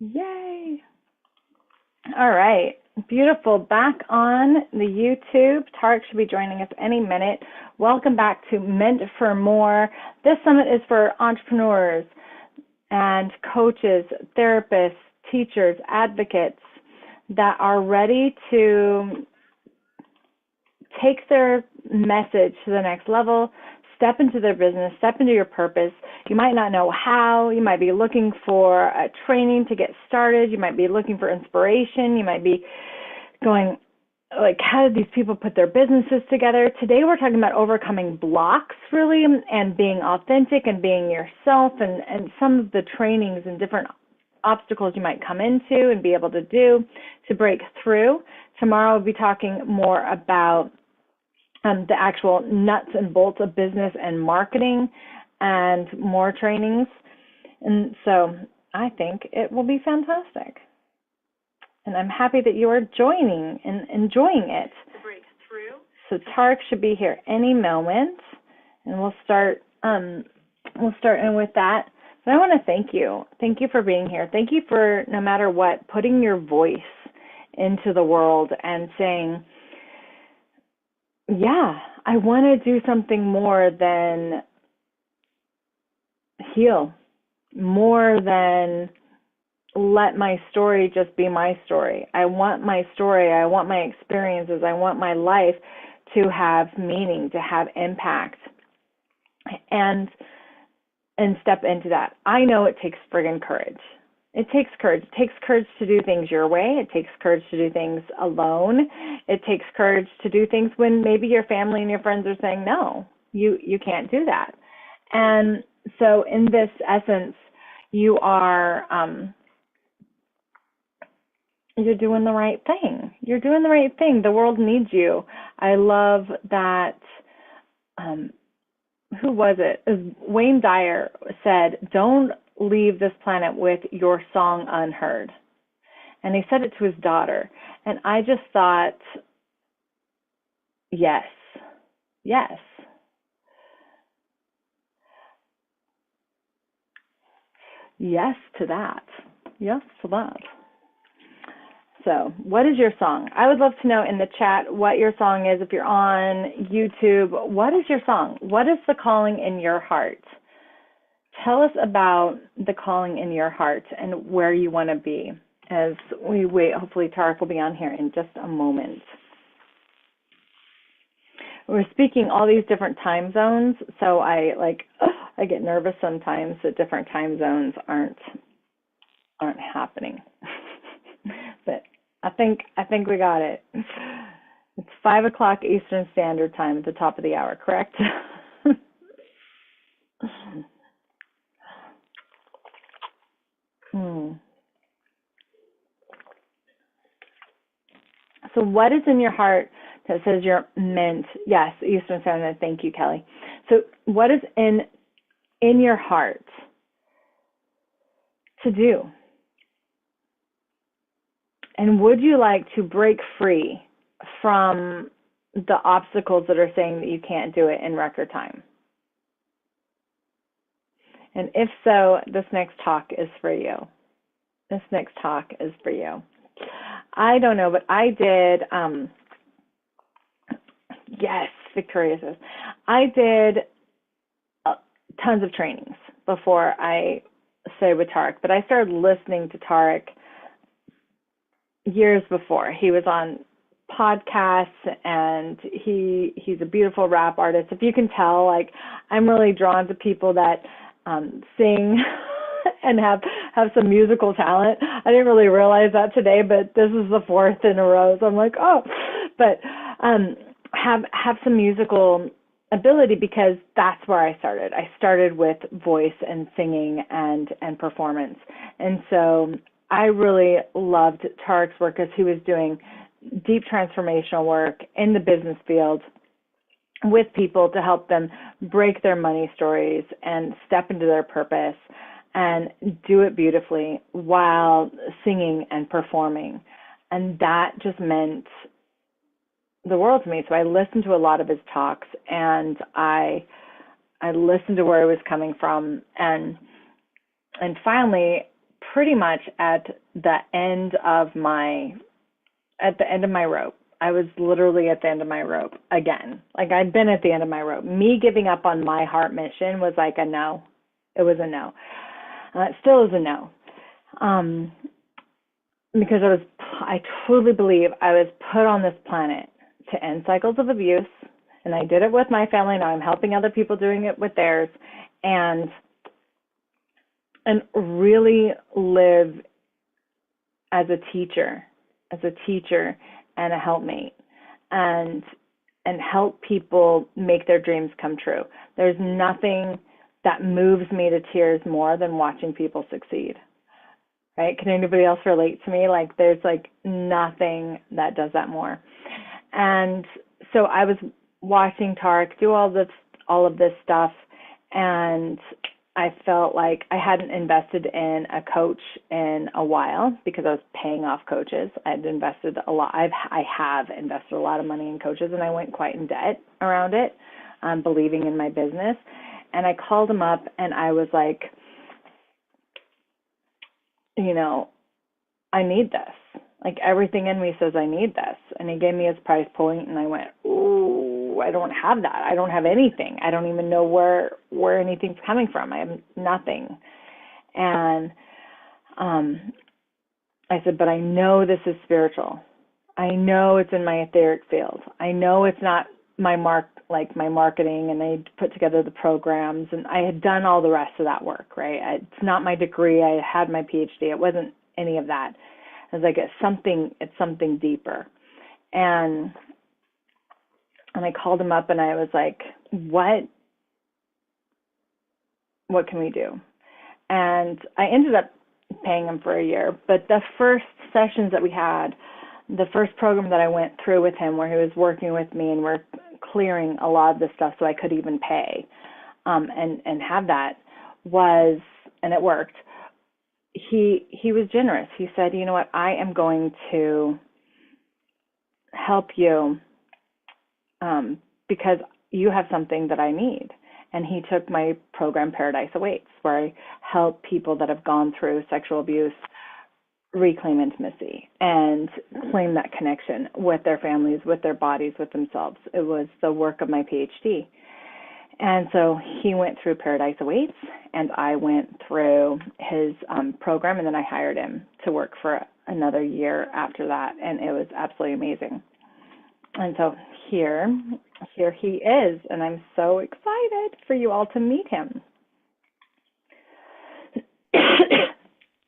Yay. All right. Beautiful. Back on the YouTube. Tarek should be joining us any minute. Welcome back to Meant for More. This summit is for entrepreneurs and coaches, therapists, teachers, advocates that are ready to take their message to the next level, step into their business, step into your purpose. You might not know how. You might be looking for a training to get started. You might be looking for inspiration. You might be going, like, how did these people put their businesses together? Today we're talking about overcoming blocks, really, and being authentic and being yourself, and some of the trainings and different obstacles you might come into and be able to do to break through. Tomorrow we'll be talking more about the actual nuts and bolts of business and marketing and more trainings. And so I think it will be fantastic. And I'm happy that you are joining and enjoying it. So Tarek should be here any moment, and we'll start in with that. But I want to thank you. Thank you for being here. Thank you for, no matter what, putting your voice into the world and saying, yeah, I want to do something more than heal, more than let my story just be my story. I want my story, I want my experiences, I want my life to have meaning, to have impact, and step into that. I know it takes friggin' courage. It takes courage. It takes courage to do things your way. It takes courage to do things alone. It takes courage to do things when maybe your family and your friends are saying, no, you can't do that. And so in this essence, you are, you're doing the right thing. You're doing the right thing. The world needs you. I love that, who was it? Wayne Dyer said, don't leave this planet with your song unheard. And he said it to his daughter. And I just thought, yes, yes. Yes to that. Yes to that. So what is your song? I would love to know in the chat what your song is. If you're on YouTube, what is your song? What is the calling in your heart? Tell us about the calling in your heart and where you want to be as we wait. Hopefully Tarek will be on here in just a moment. We're speaking all these different time zones, so I get nervous sometimes that different time zones aren't happening. But I think we got it. It's 5 o'clock Eastern Standard Time at the top of the hour, correct? So what is in your heart that says you're meant? Yes, Eastern Standard. Thank you, Kelly. So what is in your heart to do? And would you like to break free from the obstacles that are saying that you can't do it in record time? And if so, this next talk is for you. This next talk is for you. I don't know, but I did, yes, Victoria says, I did tons of trainings before I stayed with Tarek, but I started listening to Tarek years before. He was on podcasts, and he's a beautiful rap artist. If you can tell, like, I'm really drawn to people that sing and have some musical talent. I didn't really realize that today, but this is the fourth in a row, so I'm like, oh, but have some musical ability, because that's where I started. I started with voice and singing and performance, and so I really loved Tarek's work because he was doing deep transformational work in the business field with people to help them break their money stories and step into their purpose and do it beautifully while singing and performing. And that just meant the world to me. So I listened to a lot of his talks, and I listened to where he was coming from, and finally, pretty much at the end of my rope. I was literally at the end of my rope again. Like, I'd been at the end of my rope. Me giving up on my heart mission was like a no. It was a no. It still is a no. Because I truly believe I was put on this planet to end cycles of abuse, and I did it with my family. Now I'm helping other people doing it with theirs, and really live as a teacher and a helpmate, and help people make their dreams come true. There's nothing that moves me to tears more than watching people succeed. Right? Can anybody else relate to me? Like, there's like nothing that does that more. And so I was watching Tarek do all of this stuff, and I felt like I hadn't invested in a coach in a while because I was paying off coaches. I'd invested a lot. I have invested a lot of money in coaches, and I went quite in debt around it, believing in my business. And I called him up, and I was like, I need this. Like, everything in me says I need this. And he gave me his price point, and I went, ooh, I don't have that. I don't have anything. I don't even know where anything's coming from. I have nothing. And I said, but I know this is spiritual. I know it's in my etheric field. I know it's not my marketing, and I put together the programs, and I had done all the rest of that work, right? It's not my degree. I had my PhD. It wasn't any of that. I was like, it's something deeper. And I called him up, and I was like, what can we do? And I ended up paying him for a year, but the first sessions that we had, the first program that I went through with him, where he was working with me and we're clearing a lot of this stuff so I could even pay and have that, was, and it worked. He was generous. He said, you know what, I am going to help you because you have something that I need. And he took my program, Paradise Awaits, where I help people that have gone through sexual abuse reclaim intimacy and claim that connection with their families, with their bodies, with themselves. It was the work of my PhD. And so he went through Paradise Awaits, and I went through his program, and then I hired him to work for another year after that, and it was absolutely amazing. And so here he is, and I'm so excited for you all to meet him.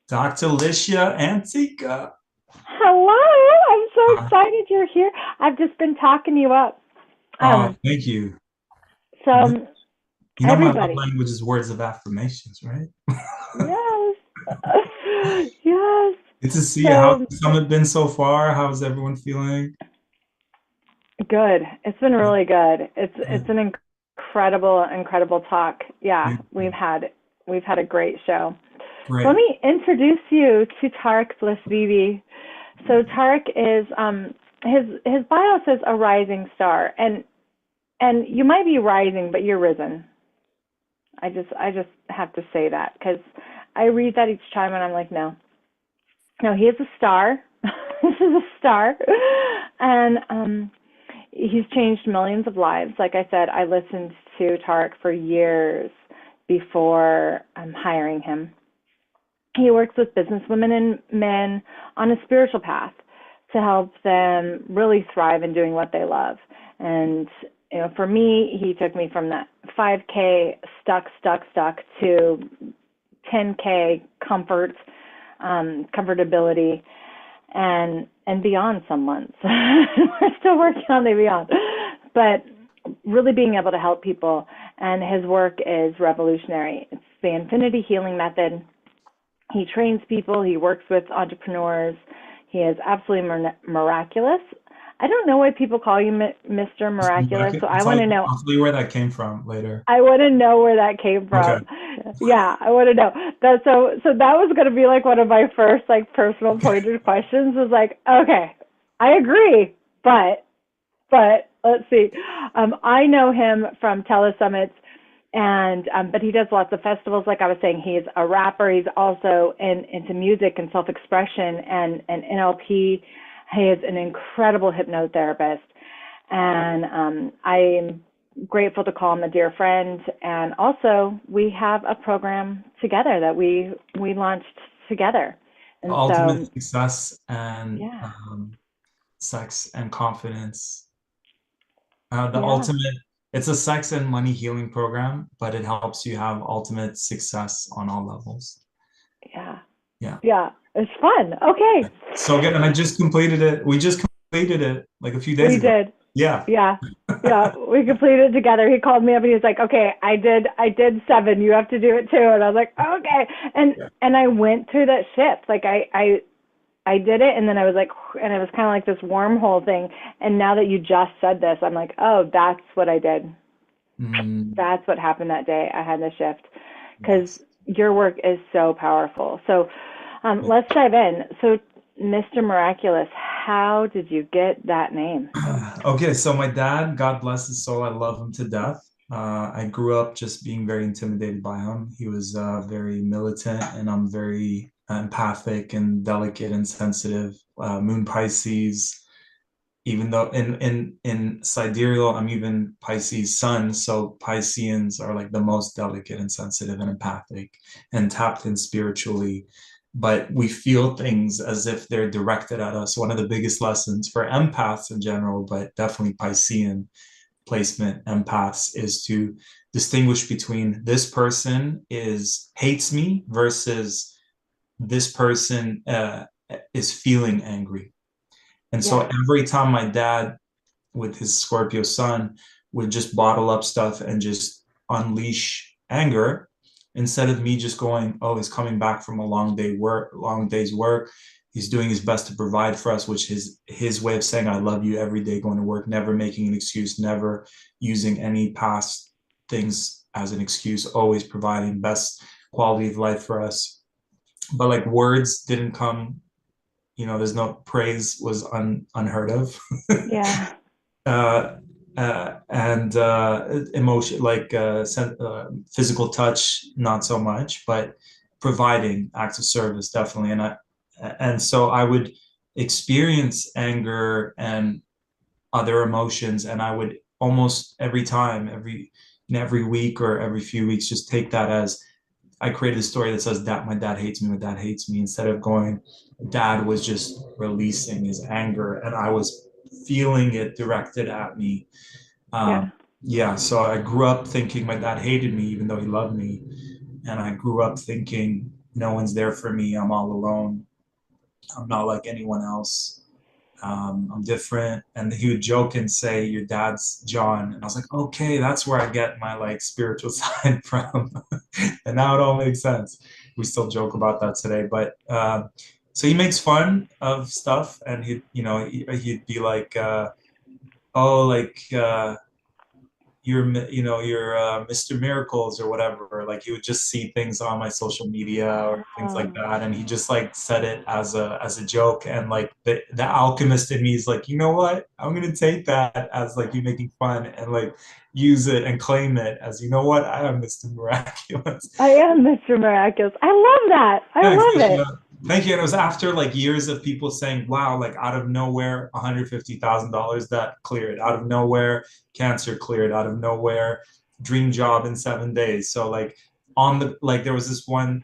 Dr. Licia Antica. Hello, I'm so excited you're here. I've just been talking you up. Thank you. So you know, everybody, my love language is words of affirmations, right? Yes. Yes. Good to see you. How's the summit been so far? How's everyone feeling? Good. It's been really good. It's an incredible talk. Yeah, we've had a great show. Great. Let me introduce you to Tarek Bliss Bibi. So Tarek is his bio says a rising star, and you might be rising, but you're risen. I just have to say that, because I read that each time, and I'm like, no, he is a star. This is a star, and he's changed millions of lives. Like I said, I listened to Tarek for years before hiring him. He works with businesswomen and men on a spiritual path to help them really thrive in doing what they love. And for me, he took me from that 5K stuck to 10K comfortability and beyond some months. We're still working on the beyond, but really being able to help people. And his work is revolutionary. It's the Infinity Healing Method. He trains people. He works with entrepreneurs. He is absolutely miraculous. I don't know why people call you Mr. Miraculous, so I want to know. I'll tell you where that came from later. I want to know where that came from. Okay. Yeah, I want to know. So that was going to be like one of my first personal pointed questions. Was like, okay, I agree, but let's see. I know him from telesummits and but he does lots of festivals. Like I was saying, he's a rapper. He's also into music and self-expression and NLP. He is an incredible hypnotherapist, and I'm grateful to call him a dear friend. And also, we have a program together that we launched together. And Ultimate success and yeah, sex and confidence. The yeah, ultimate, it's a sex and money healing program, but it helps you have ultimate success on all levels. yeah, Yeah. yeah. It's fun. Okay, So good. And I just completed it. We just completed it like a few days we ago. did. Yeah. Yeah. Yeah, we completed it together. He called me up and he was like, "Okay, I did 7. You have to do it too." And I was like, "Okay." Yeah. And I went through that shift. Like I did it, and then I was like, and it was kind of like this wormhole thing. And now that you just said this, I'm like, "Oh, that's what I did. That's what happened that day. I had the shift." Because Yes. your work is so powerful. So let's dive in. So, Mr. Miraculous, how did you get that name? Okay, so my dad, God bless his soul, I love him to death. I grew up just being very intimidated by him. He was very militant, and I'm very empathic and delicate and sensitive. Moon Pisces, even though in sidereal, I'm even Pisces sun, so Pisceans are like the most delicate and sensitive and empathic and tapped in spiritually, but we feel things as if they're directed at us. One of the biggest lessons for empaths in general, but definitely Piscean placement empaths, is to distinguish between this person is hates me versus this person is feeling angry. And so Yeah, every time my dad, with his Scorpio sun, would just bottle up stuff and just unleash anger, instead of me just going, oh, he's coming back from a long day's work. He's doing his best to provide for us, which is his way of saying, I love you every day going to work, never making an excuse, never using any past things as an excuse, always providing best quality of life for us. But like words didn't come, there's no praise was unheard of. yeah, uh, and emotion, like physical touch, not so much, but providing acts of service, definitely. And so I would experience anger and other emotions, and I would almost every time, every week or every few weeks, just take that as, I created a story that says that my dad hates me, my dad hates me, instead of going, dad was just releasing his anger and I was feeling it directed at me. yeah. Yeah, so I grew up thinking my dad hated me even though he loved me. And I grew up thinking no one's there for me, I'm all alone, I'm not like anyone else. I'm different. And he would joke and say, your dad's John. And I was like, okay, that's where I get my like spiritual side from. And now it all makes sense. We still joke about that today. But so he makes fun of stuff, and he'd be like, oh, like, you're Mr. Miracles or whatever. Like he would just see things on my social media or things like Oh, that, and he just like said it as a joke. And like the alchemist in me is like, you know what? I'm gonna take that as like you making fun and like use it and claim it as, you know what? I am Mr. Miraculous. I am Mr. Miraculous. I love that. I Thanks, love Krishna. it. Thank you. And it was after like years of people saying, wow, like out of nowhere, $150,000 that cleared, out of nowhere, cancer cleared, out of nowhere, dream job in 7 days. So like there was this one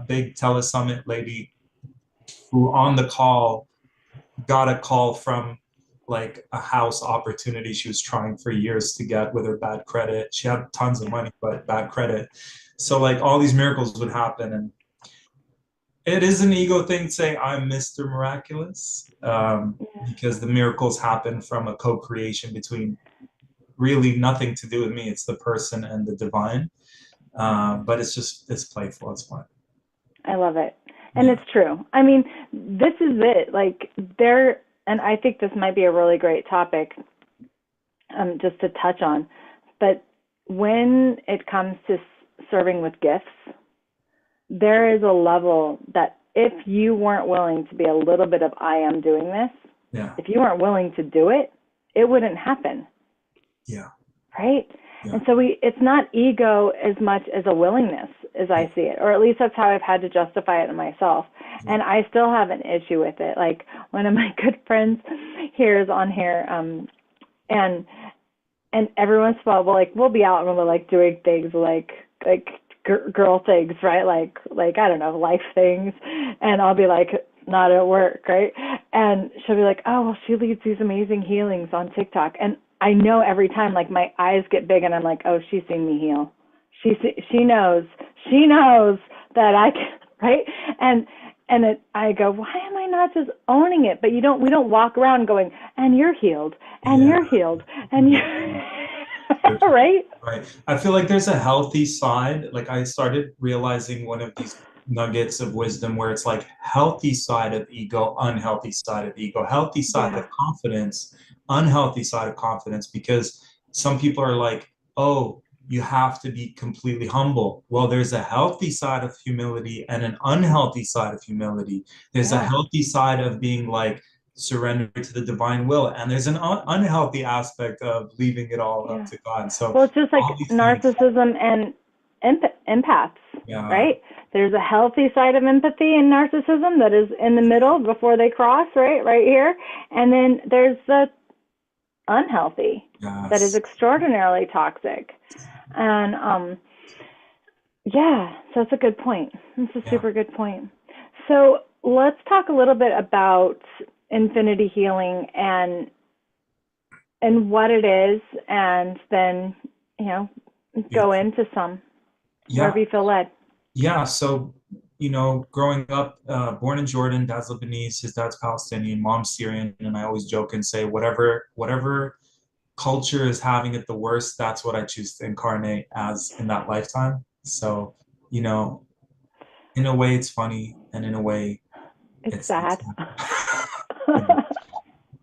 big telesummit lady who on the call got a call from like a house opportunity she was trying for years to get with her bad credit. She had tons of Yeah, money, but bad credit. So like all these miracles would happen, and it is an ego thing to say I'm Mr. Miraculous, yeah, because the miracles happen from a co-creation between really nothing to do with me. It's the person and the divine. But it's playful. It's fun. I love it. And Yeah. it's true. I mean, this is it. Like, there, and I think this might be a really great topic just to touch on. But when it comes to serving with gifts, there is a level that if you weren't willing to be a little bit of I am doing this, Yeah. if you weren't willing to do it, it wouldn't happen, Yeah. right? yeah, And so it's not ego as much as a willingness as I see it, or at least that's how I've had to justify it to myself. yeah, And I still have an issue with it. Like one of my good friends here is on here, and every once in a while, we'll be out and we're like doing things like girl things, right? Like I don't know, life things, and I'll be like not at work, right? And she'll be like, oh well, she leads these amazing healings on TikTok, and I know every time like my eyes get big and I'm like, oh, she's seen me heal. She knows that I can, right? And I go, why am I not just owning it? But we don't walk around going, and you're healed, and yeah. you're healed, and you're There's- right? Right. I feel like there's a healthy side. Like I started realizing one of these nuggets of wisdom where it's like healthy side of ego, unhealthy side of ego, healthy side of Yeah, confidence, unhealthy side of confidence, because some people are like, oh, you have to be completely humble. Well, there's a healthy side of humility and an unhealthy side of humility. There's a yeah, healthy side of being like, surrender to the divine will. And there's an unhealthy aspect of leaving it all up yeah. to God. So Well, it's just all like these things, narcissism and empaths, yeah, right? There's a healthy side of empathy and narcissism that is in the middle before they cross, right here. And then there's the unhealthy that is yes, extraordinarily toxic. And yeah, so that's a good point. That's a yeah, super good point. So let's talk a little bit about infinity healing and what it is, and then you know go beautiful. into some Yeah, wherever you feel led. yeah. So, growing up, born in Jordan, dad's Lebanese, his dad's Palestinian, mom's Syrian, and I always joke and say, whatever culture is having it the worst, that's what I choose to incarnate as in that lifetime. So, you know, in a way, it's funny, and in a way, It's it's sad.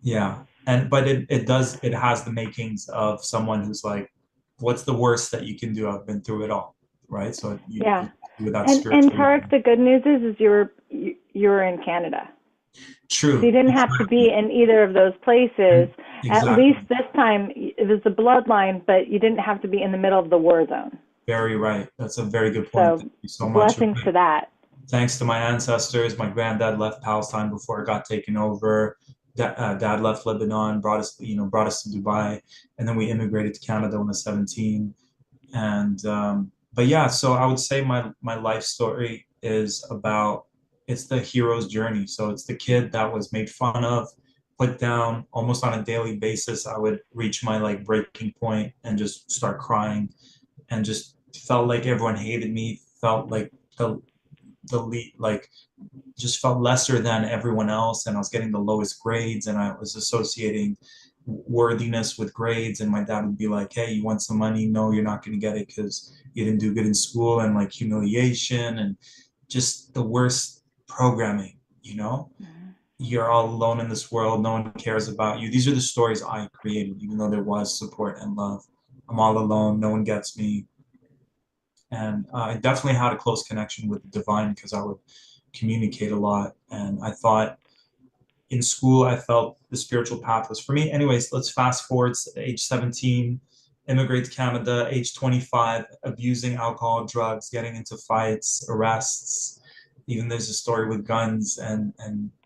yeah. And but it has the makings of someone who's like, what's the worst that you can do? I've been through it all, right? So Yeah. you with that And spiritual Tarek, the good news is you're in Canada. So you true. didn't have to be Exactly. in either of those places. And At least exactly. this time it was the bloodline, but you didn't have to be in the middle of the war zone. Very right. That's a very good point. So Thank you so much. You're blessings to right. that. Thanks to my ancestors, my granddad left Palestine before it got taken over. Dad left Lebanon, brought us to Dubai, and then we immigrated to Canada when I was 17. And but yeah, so I would say my life story is about it's the hero's journey. So it's the kid that was made fun of, put down almost on a daily basis. I would reach my like breaking point and just start crying and just felt like everyone hated me, felt like the lead like just felt lesser than everyone else, and I was getting the lowest grades, and I was associating worthiness with grades, and my dad would be like, hey, you want some money? No, you're not going to get it because you didn't do good in school, and like humiliation and just the worst programming, Mhm. you're all alone in this world, no one cares about you. These are the stories I created, even though there was support and love. I'm all alone, no one gets me. And I definitely had a close connection with the divine because I would communicate a lot. And I thought in school, I felt the spiritual path was for me. Anyways, let's fast forward to age 17, immigrate to Canada, age 25, abusing alcohol, drugs, getting into fights, arrests. Even there's a story with guns and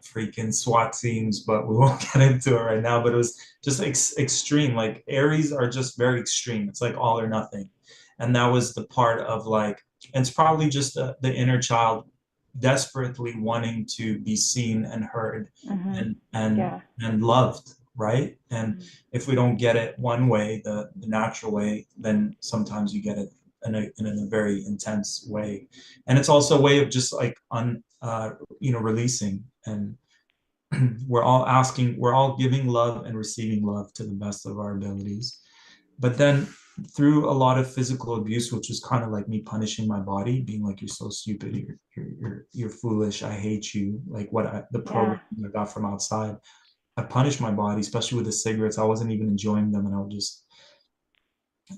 freaking SWAT teams, but we won't get into it right now. But it was just extreme. Like Aries are just very extreme. It's like all or nothing. And that was the part of like, and it's probably just the inner child desperately wanting to be seen and heard Mhm. and Yeah. and loved, right? And Mhm. if we don't get it one way, the natural way, then sometimes you get it in a very intense way. And it's also a way of just like releasing. And we're all giving love and receiving love to the best of our abilities. But then through a lot of physical abuse, which was kind of like me punishing my body, being like, "You're so stupid. You're foolish. I hate you." Like the Yeah. program I got from outside, I punished my body, especially with the cigarettes. I wasn't even enjoying them, and I would just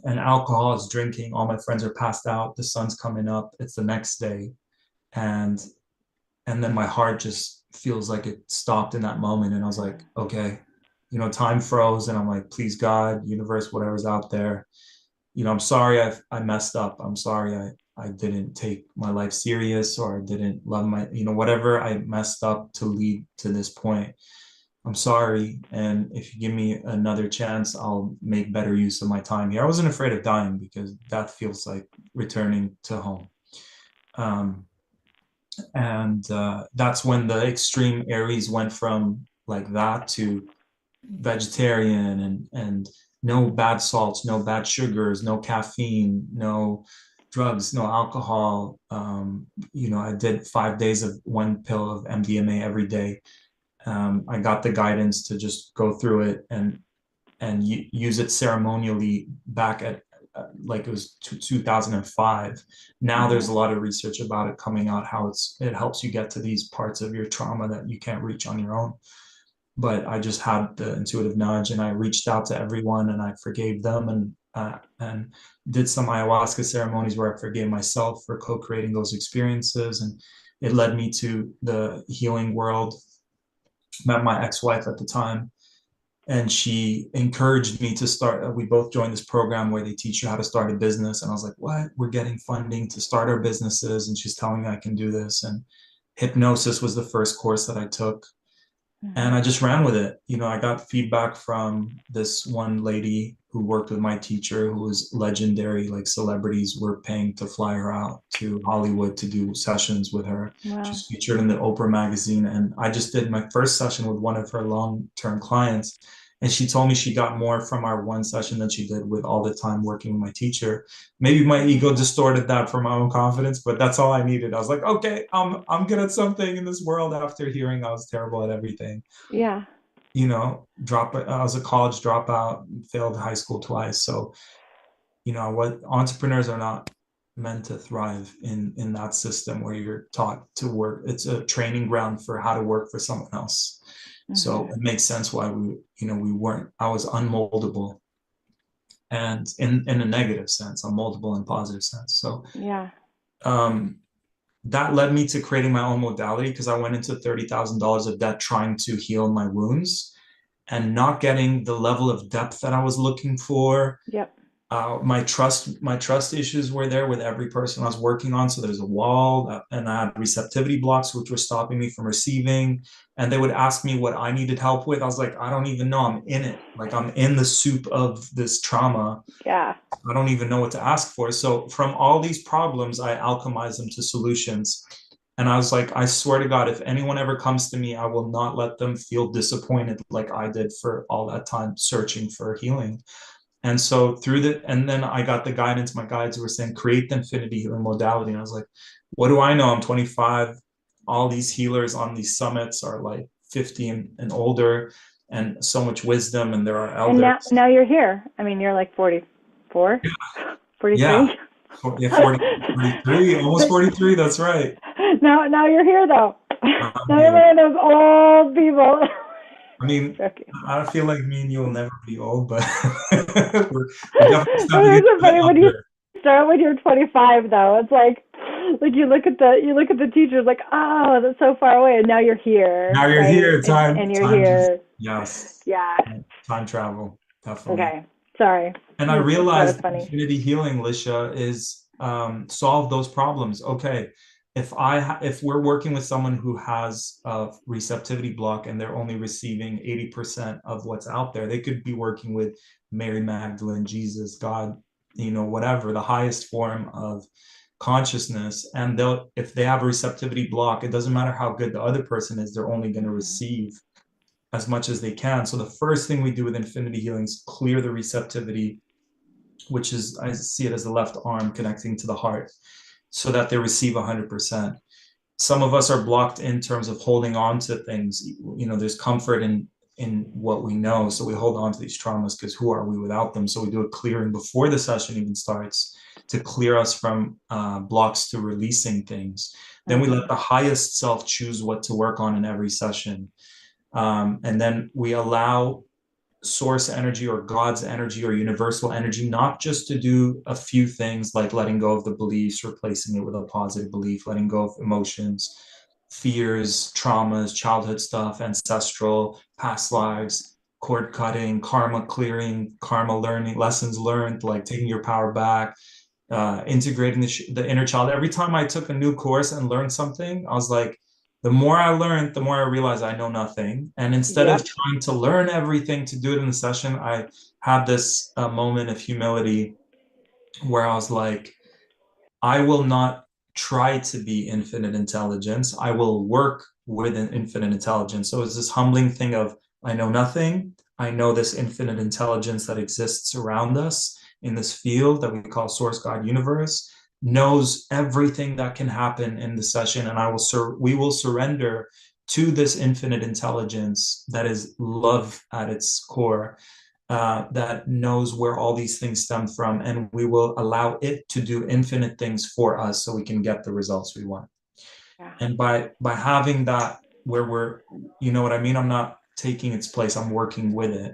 and alcohol is drinking. All my friends are passed out. The sun's coming up. It's the next day, and then my heart just feels like it stopped in that moment, and I was like, okay, time froze, and I'm like, please God, universe, whatever's out there, I'm sorry I messed up. I'm sorry I didn't take my life serious, or I didn't love whatever I messed up to lead to this point. I'm sorry. And if you give me another chance, I'll make better use of my time here. I wasn't afraid of dying because that feels like returning to home. Um, and that's when the extreme Aries went from like that to vegetarian, and no bad salts, no bad sugars, no caffeine, no drugs, no alcohol. I did 5 days of one pill of MDMA every day. I got the guidance to just go through it and use it ceremonially back at like it was 2005. Now there's a lot of research about it coming out, how it helps you get to these parts of your trauma that you can't reach on your own. But I just had the intuitive nudge, and I reached out to everyone, and I forgave them, and did some ayahuasca ceremonies where I forgave myself for co-creating those experiences, and it led me to the healing world. Met my ex-wife at the time, and she encouraged me to start. We both joined this program where they teach you how to start a business, and I was like, what? We're getting funding to start our businesses, and she's telling me I can do this. And hypnosis was the first course that I took, and I just ran with it. I got feedback from this one lady who worked with my teacher, who was legendary. Like, celebrities were paying to fly her out to Hollywood to do sessions with her. Wow. She's featured in the Oprah magazine. And I just did my first session with one of her long-term clients. And she told me she got more from our one session than she did with all the time working with my teacher. Maybe my ego distorted that for my own confidence, but that's all I needed. I was like, okay, I'm good at something in this world after hearing I was terrible at everything. Yeah. I was a college dropout, failed high school twice. So, what entrepreneurs are not meant to thrive in that system where you're taught to work. It's a training ground for how to work for someone else. So it makes sense why we weren't. I was unmoldable, and in a negative sense, unmoldable in a positive sense. So yeah. um, that led me to creating my own modality, because I went into $30,000 of debt trying to heal my wounds and not getting the level of depth that I was looking for. Yep. My trust issues were there with every person I was working on. So there's a wall, and I had receptivity blocks, which were stopping me from receiving. And they would ask me what I needed help with. I was like, I don't even know. I'm in it. Like, I'm in the soup of this trauma. Yeah. I don't even know what to ask for. So from all these problems, I alchemized them to solutions. And I was like, I swear to God, if anyone ever comes to me, I will not let them feel disappointed like I did for all that time searching for healing. And so and then I got the guidance. My guides were saying, create the infinity healing modality. And I was like, what do I know? I'm 25. All these healers on these summits are like 50 and older, and so much wisdom, and there are And elders. now you're here. I mean, you're like 44, 43. Yeah. Yeah, 43, almost 43. That's right. Now you're here though. Now you're Here. one of those old people. I mean, Okay. I feel like me and you will never be old, but we're definitely stepping It's into so the funny when you elder. start when you're 25 though. It's like you look at the teachers like, oh, that's so far away, and now you're here, Now you're right? here. And you're Time just, here. yes, Yeah. time travel, definitely. Okay. Sorry. And I That was realized funny. infinity healing, Lisha, is solve those problems. Okay, if we're working with someone who has a receptivity block and they're only receiving 80% of what's out there, they could be working with Mary Magdalene, Jesus, God, whatever, the highest form of consciousness. And if they have a receptivity block, it doesn't matter how good the other person is, they're only going to receive as much as they can. So the first thing we do with infinity healing is clear the receptivity, which is, I see it as the left arm connecting to the heart, so that they receive 100%. Some of us are blocked in terms of holding on to things. There's comfort in what we know, so we hold on to these traumas because who are we without them? So we do a clearing before the session even starts to clear us from blocks to releasing things. Then we let the highest self choose what to work on in every session. And then we allow source energy or God's energy or universal energy, not just to do a few things like letting go of the beliefs, replacing it with a positive belief, letting go of emotions, fears, traumas, childhood stuff, ancestral, past lives. cord cutting, karma clearing, karma learning, lessons learned, like taking your power back, integrating the inner child. Every time I took a new course and learned something, I was like, the more I learned, the more I realized I know nothing. And instead of Yep. trying to learn everything to do it in the session, I had this moment of humility where I was like, I will not try to be infinite intelligence. I will work with an infinite intelligence. So it's this humbling thing of, I know nothing. I know this infinite intelligence that exists around us in this field that we call source, God, universe, knows everything that can happen in the session. And we will surrender to this infinite intelligence that is love at its core, that knows where all these things stem from, and we will allow it to do infinite things for us so we can get the results we want. Yeah. And by having that, where we're, you know what I mean, I'm not taking its place, I'm working with it.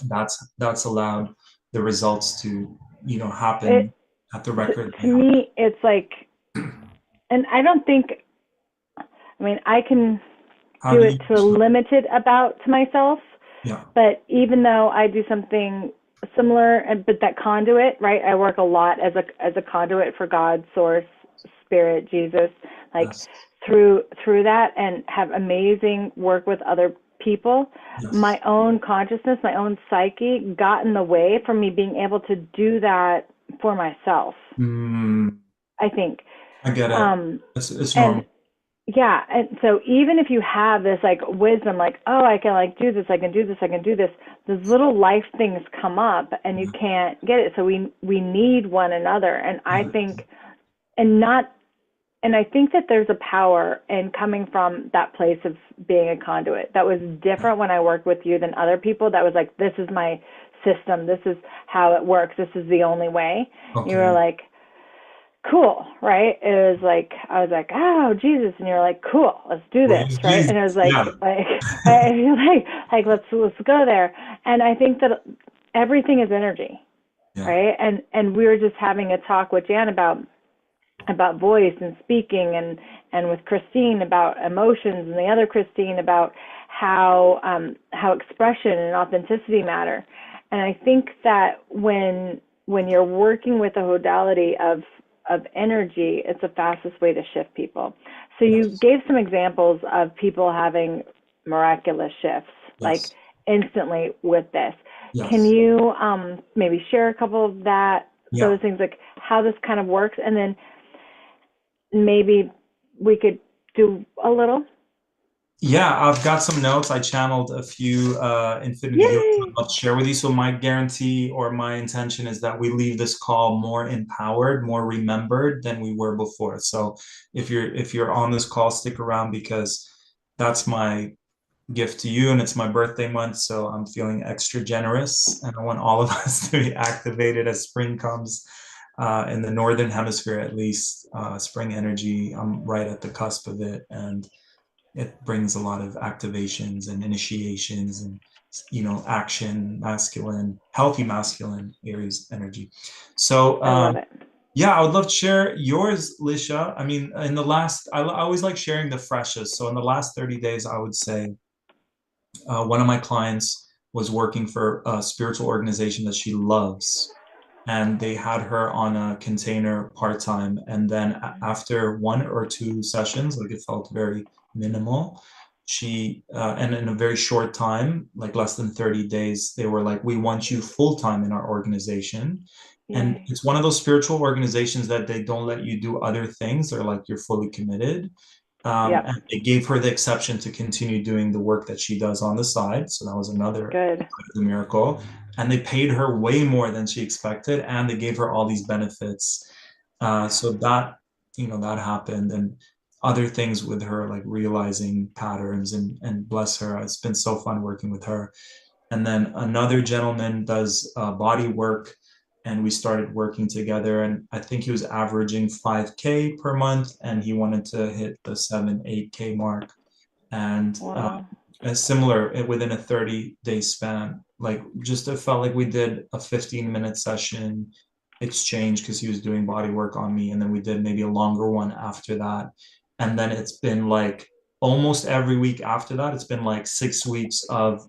That's allowed the results to, happen It at the record to they are. me, it's like, and I don't think. I mean, I can How do do it you to a limited about to myself, Yeah. but even though I do something similar, but that conduit, right? I work a lot as a conduit for God, Source, Spirit, Jesus, like Yes. through that, and have amazing work with other people. My Yes. own consciousness, my own psyche got in the way from me being able to do that for myself, Mm, I think. I get it. Um, It's and normal. yeah, and so even if you have this like wisdom, like, oh, I can like do this, I can do this, I can do this, those little life things come up and you Yeah. can't get it. So we need one another. And I Yeah. think and not and I think that there's a power in coming from that place of being a conduit. That was different when I worked with you than other people. That was like, this is my system, this is how it works, this is the only way. You were Okay. like, cool, right? It was like, I was like, oh Jesus, and you're like, cool, let's do Well, this, he's right? And Jesus. I was Yeah. like I feel like let's go there. And I think that everything is energy, Yeah. right? And we were just having a talk with Jan about voice and speaking, and with Christine about emotions, and the other Christine about how expression and authenticity matter. And I think that when you're working with a modality of energy, it's the fastest way to shift people. So you Yes. gave some examples of people having miraculous shifts, like Yes. instantly with this. Can Yes. you maybe share a couple of Yeah. those things, like how this kind of works, and then maybe we could do a little? Yeah, I've got some notes. I channeled a few infinity healers Yay! I'll share with you. So my guarantee or my intention is that we leave this call more empowered, more remembered than we were before. So if you're on this call, stick around because that's my gift to you, and it's my birthday month, so I'm feeling extra generous, and I want all of us to be activated as spring comes, in the northern hemisphere at least. Spring energy, I'm right at the cusp of it, and it brings a lot of activations and initiations and action, masculine, healthy masculine Aries energy. So I love it. yeah, I would love to share yours, Lisha. I mean, in the last, I always like sharing the freshest. So in the last 30 days, I would say one of my clients was working for a spiritual organization that she loves, and they had her on a container part-time, and then after one or two sessions, like it felt very minimal, she and in a very short time, like less than 30 days, they were like, we want you full-time in our organization. And Yay. it's one of those spiritual organizations that they don't let you do other things. They're like, you're fully committed. Yep. And they gave her the exception to continue doing the work that she does on the side. So that was another Good. miracle. And they paid her way more than she expected, and they gave her all these benefits. So that, that happened, and other things with her, like realizing patterns, and bless her, it's been so fun working with her. And then another gentleman does body work, and we started working together, and I think he was averaging 5K per month, and he wanted to hit the 7 8K mark. And Wow. similar, within a 30-day span, like just it felt like we did a 15-minute session exchange because he was doing body work on me, and then we did maybe a longer one after that. And then it's been like almost every week after that, it's been like 6 weeks of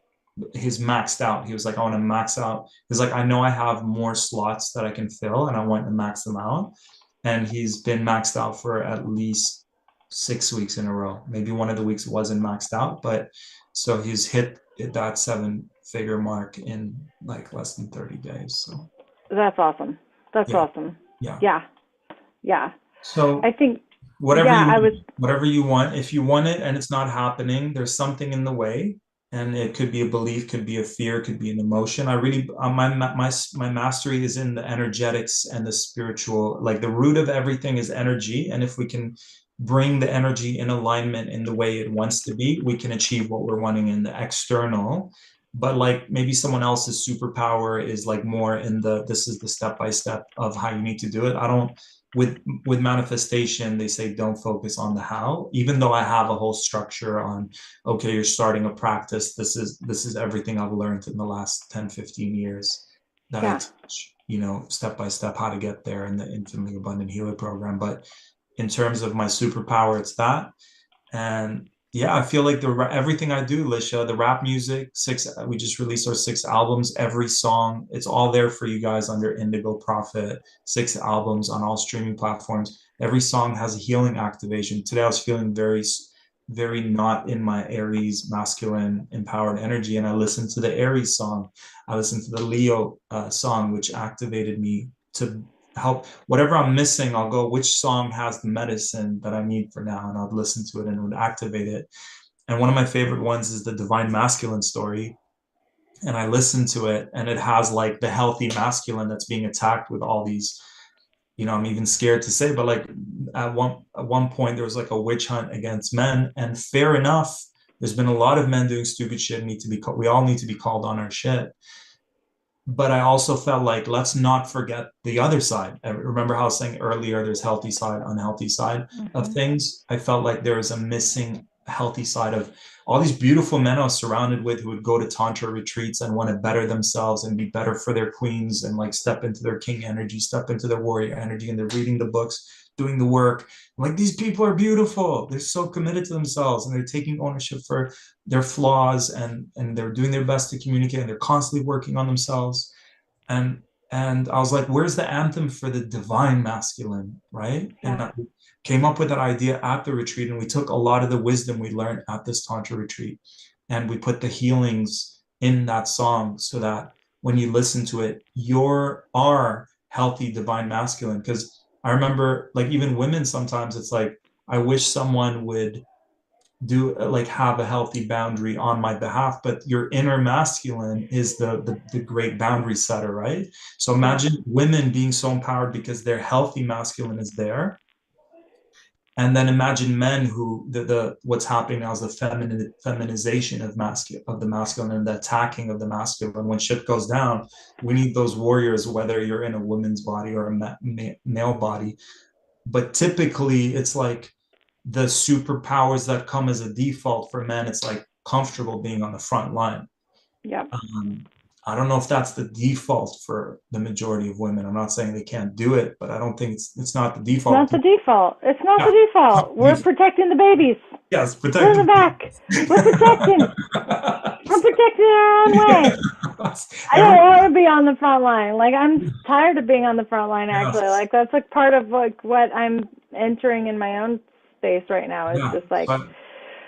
he's maxed out. He was like, I want to max out. He's like, I know I have more slots that I can fill, and I want to max them out. And he's been maxed out for at least 6 weeks in a row. Maybe one of the weeks wasn't maxed out, but so he's hit that 7-figure mark in like less than 30 days. So That's awesome. That's yeah, awesome. yeah. Yeah. Yeah. I So think, whatever yeah, you I was, whatever you want, if you want it and it's not happening, there's something in the way, and it could be a belief, could be a fear, could be an emotion. I really my mastery is in the energetics and the spiritual. Like the root of everything is energy, and if we can bring the energy in alignment in the way it wants to be, we can achieve what we're wanting in the external. But like maybe someone else's superpower is like more in the, this is the step by step of how you need to do it. I don't, with manifestation, they say don't focus on the how, even though I have a whole structure on, okay, you're starting a practice, this is everything I've learned in the last 10-15 years that I yeah. teach, step by step how to get there in the Infinitely Abundant Healer program. But in terms of my superpower, it's that. And yeah, I feel like everything I do, Lisha, the rap music, we just released our 6 albums. Every song, it's all there for you guys under Indigo Profit. 6 albums on all streaming platforms. Every song has a healing activation. Today I was feeling very, very not in my Aries masculine empowered energy, and I listened to the Aries song. I listened to the Leo song, which activated me to help whatever I'm missing. I'll go, which song has the medicine that I need for now, and I'll listen to it and it would activate it. And one of my favorite ones is the Divine Masculine story, and I listened to it, and it has like the healthy masculine that's being attacked with all these, I'm even scared to say, but like at one point there was like a witch hunt against men, and fair enough, there's been a lot of men doing stupid shit, we all need to be called on our shit. But I also felt like, let's not forget the other side. I remember how I was saying earlier, there's healthy side, unhealthy side of Hmm. things. I felt like there was a missing healthy side of all these beautiful men I was surrounded with who would go to tantra retreats and want to better themselves and be better for their queens and like step into their king energy, step into their warrior energy, and they're reading the books, doing the work. Like, these people are beautiful. They're so committed to themselves and they're taking ownership for their flaws, and they're doing their best to communicate, and they're constantly working on themselves. And I was like, where's the anthem for the divine masculine, right? And Yeah. I came up with that idea at the retreat, and we took a lot of the wisdom we learned at this tantra retreat, and we put the healings in that song so that when you listen to it, you're our healthy divine masculine. Because I remember, like, even women, sometimes it's like, I wish someone would do like have a healthy boundary on my behalf, but your inner masculine is the great boundary setter, right? So Yeah. imagine women being so empowered because their healthy masculine is there, and then imagine men who the what's happening now is the feminization of the masculine and the attacking of the masculine. When shit goes down, we need those warriors, whether you're in a woman's body or a male body. But typically it's like the superpowers that come as a default for men, it's like comfortable being on the front line. Yep. um, I don't know if that's the default for the majority of women. I'm not saying they can't do it, but I don't think it's not the It's default. not the default. It's not Yeah, the default. We're default. protecting the babies. Yes, We're protect in the back. We're protecting. We're protecting our own way. I don't Every, want to be on the front line. Like, I'm tired of being on the front line, actually. yes, Like, that's like part of like what I'm entering in my own space right now, is yeah, just like, but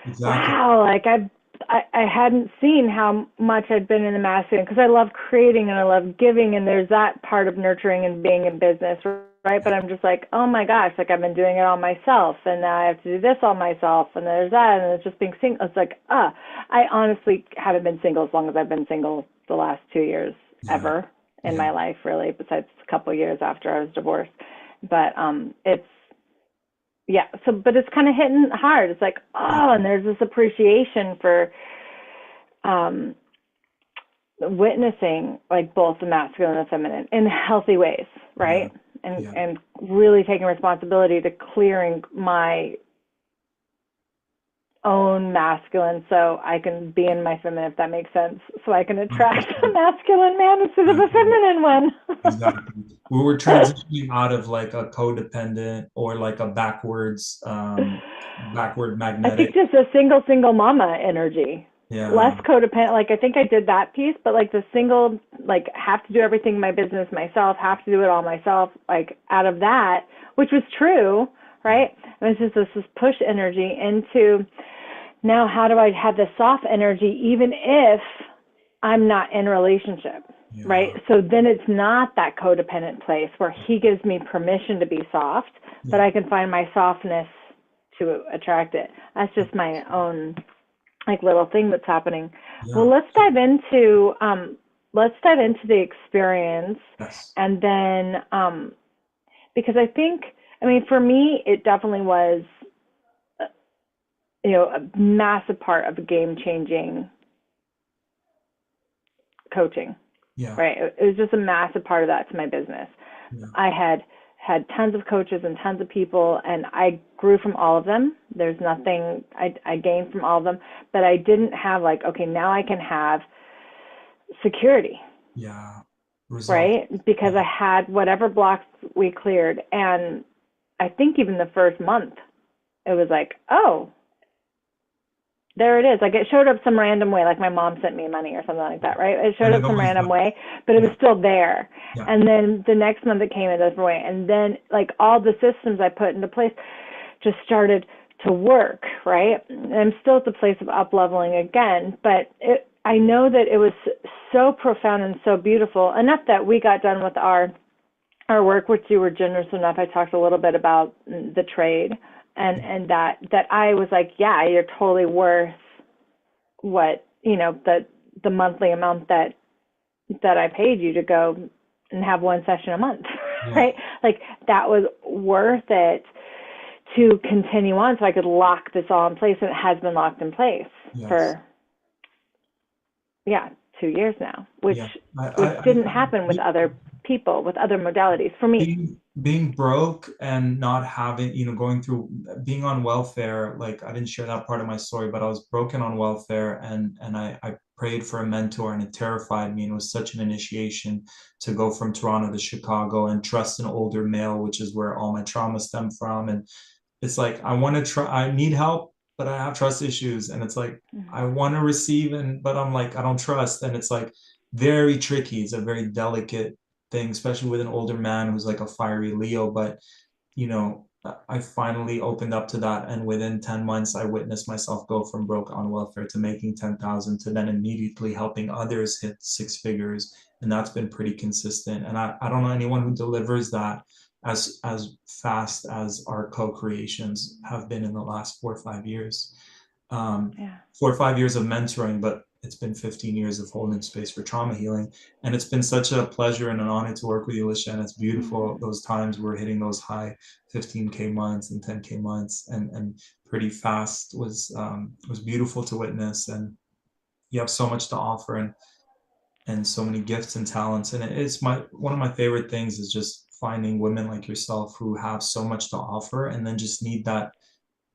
exactly. wow, like I hadn't seen how much I'd been in the masculine, because I love creating and I love giving, and there's that part of nurturing and being in business, right? But I'm just like, oh my gosh, like I've been doing it all myself, and now I have to do this all myself, and there's that, and it's just being single. It's like, I honestly haven't been single as long as I've been single the last 2 years Yeah, ever in yeah, my life, really, besides a couple of years after I was divorced. But it's, yeah, so but it's kind of hitting hard. It's like, yeah, oh, and there's this appreciation for um witnessing like both the masculine and the feminine in healthy ways, yeah, right? and yeah. and really taking responsibility to clearing my own masculine so I can be in my feminine, if that makes sense, so I can attract a 100%. masculine man instead of a feminine one. Exactly. We were transitioning out of like a codependent or like a backward I think magnetic. just a single mama energy. less Yeah. codependent. Like I think I did that piece, but like the single, like have to do everything in my business myself, have to do it all myself, like out of that, which was true, right? And it's just this push energy into now how do I have the soft energy even if I'm not in a relationship, right? Yeah. So then it's not that codependent place where he gives me permission to be soft, but Yeah. I can find my softness to attract it. That's just my own like little thing that's happening. Well, Yeah. let's dive into the experience, Yes. and then because I think, I mean, for me, it definitely was, uh, a massive part of game changing coaching, Yeah. right? It was just a massive part of that to my business. Yeah. I had tons of coaches and tons of people, and I grew from all of them. There's nothing I gained from all of them, but I didn't have like, okay, now I can have security, Yeah. Result. right? Because Yeah. I had whatever blocks we cleared. And I think even the first month, it was like, oh, there it is. Like it showed up some random way, like my mom sent me money or something like that, right? It showed And up it some always random does. way, but it was Yeah. still there. Yeah. And then the next month it came in a different way. And then like all the systems I put into place just started to work, right? And I'm still at the place of up leveling again, but I know that it was so profound and so beautiful enough that we got done with our work, which you were generous enough. I talked a little bit about the trade, and that I was like, yeah, you're totally worth what, the monthly amount that I paid you to go and have one session a month, Yeah. right? Like that was worth it to continue on so I could lock this all in place, and it has been locked in place Yes. for, yeah, 2 years now, which Yeah. didn't happen with other people, with other modalities for me. Being broke and not having, going through being on welfare, like I didn't share that part of my story, but I was broken on welfare, and I prayed for a mentor, and it terrified me, and it was such an initiation to go from Toronto to Chicago and trust an older male, which is where all my trauma stemmed from. And it's like I want to try, I need help, but I have trust issues, and it's like I Mm-hmm. want to receive, and but I'm like I don't trust, and it's like very tricky. It's a very delicate thing, especially with an older man who's like a fiery Leo. But I finally opened up to that, and within 10 months, I witnessed myself go from broke on welfare to making 10,000 to then immediately helping others hit six figures, and that's been pretty consistent. And I don't know anyone who delivers that as fast as our co-creations have been in the last 4 or 5 years. um, Yeah. 4 or 5 years of mentoring, but it's been 15 years of holding space for trauma healing. And it's been such a pleasure and an honor to work with you, Lisha. And it's beautiful Mm-hmm. those times we're hitting those high 15K months and 10K months, and pretty fast was beautiful to witness. And you have so much to offer, and so many gifts and talents. And it's my one of my favorite things is just finding women like yourself who have so much to offer and then just need that,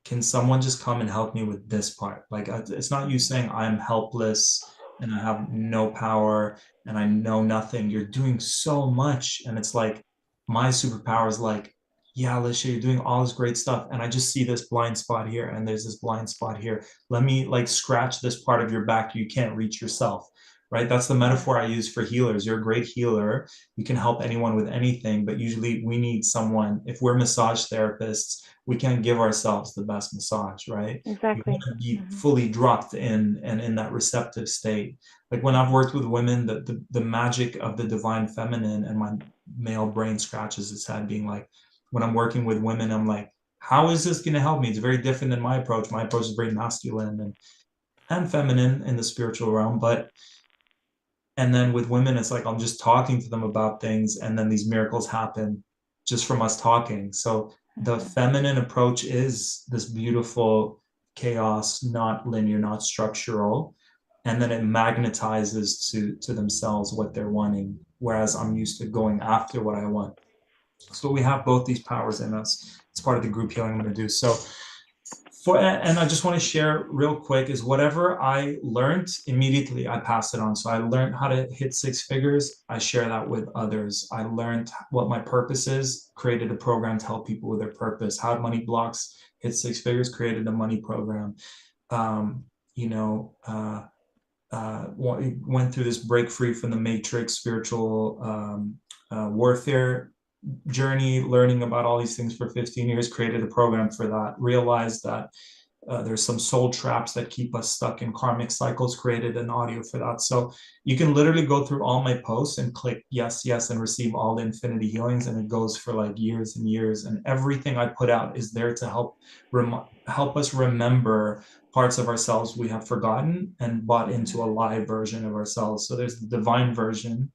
can someone just come and help me with this part? Like, it's not you saying I'm helpless and I have no power and I know nothing. You're doing so much. And it's like, my superpower is like, yeah, Alicia, you're doing all this great stuff. And I just see this blind spot here and there's this blind spot here. Let me like scratch this part of your back you can't reach yourself. Right. That's the Yeah. metaphor I use for healers. You're a great healer. You can help anyone with anything, but usually we need someone. If we're massage therapists, we can't give ourselves the best massage, right? We want Exactly. to be Mm-hmm. fully dropped in and in that receptive state. Like when I've worked with women, the magic of the divine feminine, and my male brain scratches its head, being like, when I'm working with women, I'm like, how is this going to help me? It's very different than my approach. My approach is very masculine and feminine in the spiritual realm, but and then with women, it's like I'm just talking to them about things, and then these miracles happen just from us talking. So the Mm-hmm. feminine approach is this beautiful chaos, not linear, not structural, and then it magnetizes to themselves what they're wanting. Whereas I'm used to going after what I want. So we have both these powers in us. It's part of the group healing I'm going to do. So and I just want to share real quick is whatever I learned immediately I pass it on. So I learned how to hit six figures. I share that with others. I learned what my purpose is, created a program to help people with their purpose. How money blocks hit six figures, created a money program. Um, went through this break free from the matrix spiritual warfare journey, learning about all these things for 15 years, created a program for that, realized that there's some soul traps that keep us stuck in karmic cycles, created an audio for that. So you can literally go through all my posts and click yes, yes, and receive all the infinity healings. And it goes for like years and years. And everything I put out is there to help us remember parts of ourselves we have forgotten and bought into a live version of ourselves. So there's the divine version,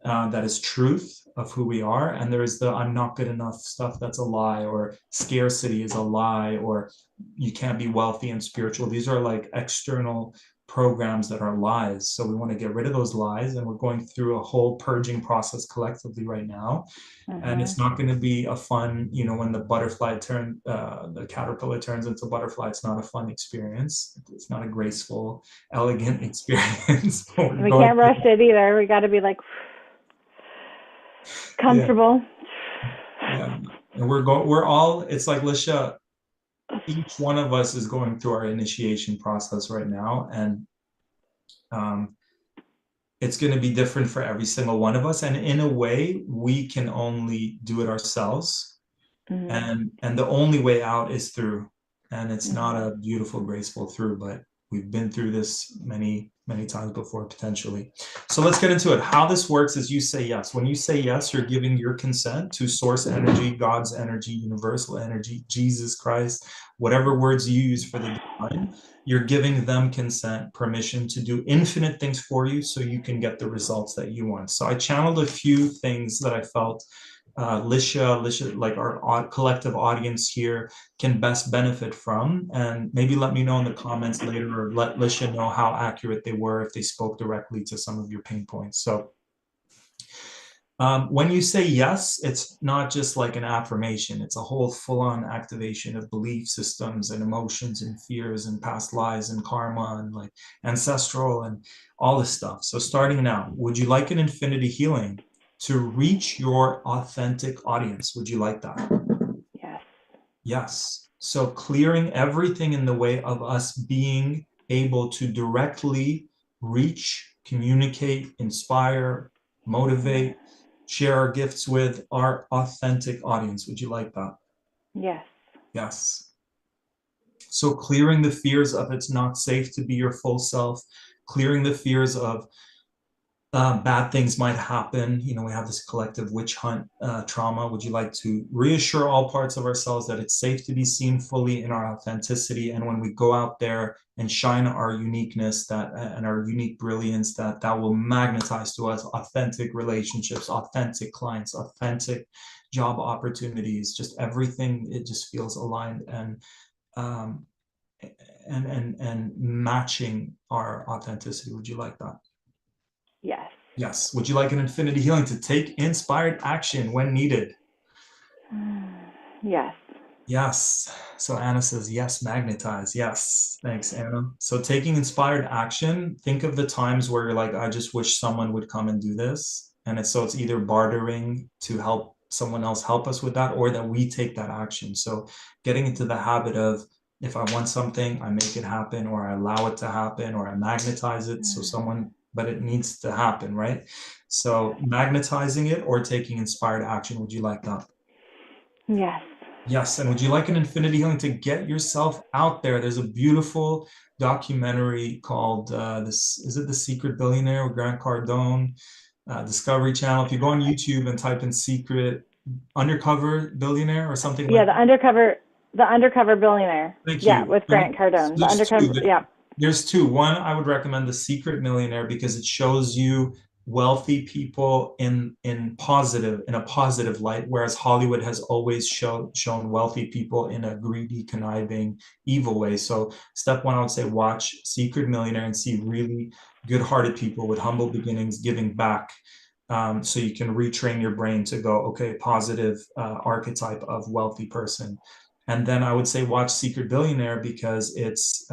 that is truth of who we are, and there is the I'm not good enough stuff that's a lie, or scarcity is a lie, or you can't be wealthy and spiritual. These are like external programs that are lies. So we want to get rid of those lies, and we're going through a whole purging process collectively right now. And it's not going to be a fun, when the the caterpillar turns into butterfly, it's not a fun experience. It's not a graceful, elegant experience. We can't rush it either. We got to be like comfortable. Yeah. And we're all, it's like, Lisha, each one of us is going through our initiation process right now. And it's going to be different for every single one of us. And in a way, we can only do it ourselves. And the only way out is through. And it's not a beautiful, graceful through, but we've been through this many times before, potentially. So let's get into it. How this works is you say yes. When you say yes, you're giving your consent to source energy, God's energy, universal energy, Jesus Christ, whatever words you use for the divine. You're giving them consent, permission to do infinite things for you so you can get the results that you want. So I channeled a few things that I felt Lisha, like our collective audience here, can best benefit from. And maybe let me know in the comments later, or let Lisha know how accurate they were, if they spoke directly to some of your pain points. So when you say yes, it's not just like an affirmation. It's a whole full-on activation of belief systems and emotions and fears and past lives and karma and like ancestral and all this stuff. So starting now, would you like an infinity healing to reach your authentic audience? Would you like that? Yes. Yes. So clearing everything in the way of us being able to directly reach, communicate, inspire, motivate, share our gifts with our authentic audience. Would you like that? Yes. Yes. So clearing the fears of it's not safe to be your full self, clearing the fears of bad things might happen. We have this collective witch hunt trauma. Would you like to reassure all parts of ourselves that it's safe to be seen fully in our authenticity? And when we go out there and shine our uniqueness, and our unique brilliance, that will magnetize to us authentic relationships, authentic clients, authentic job opportunities, just everything. It just feels aligned and matching our authenticity. Would you like that? Yes. Yes. Would you like an infinity healing to take inspired action when needed? Yes. Yes. So Anna says, yes, magnetize. Yes. Thanks, Anna. So taking inspired action, think of the times where you're like, I just wish someone would come and do this. And it's either bartering to help someone else help us with that, or that we take that action. So getting into the habit of, if I want something, I make it happen, or I allow it to happen, or I magnetize it. But it needs to happen, right? So magnetizing it or taking inspired action. Would you like that? Yes. Yes. And would you like an infinity healing to get yourself out there? There's a beautiful documentary called is it The Secret Billionaire with Grant Cardone, Discovery Channel. If you go on YouTube and type in Secret Undercover Billionaire or something like that. The Undercover Billionaire. Thank you. With Grant Cardone. The Undercover, There's two. One, I would recommend The Secret Millionaire because it shows you wealthy people in a positive light, whereas Hollywood has always shown wealthy people in a greedy, conniving, evil way. So step one, I would say watch Secret Millionaire and see really good-hearted people with humble beginnings giving back. So you can retrain your brain to go, okay, positive archetype of wealthy person. And then I would say watch Secret Billionaire because it's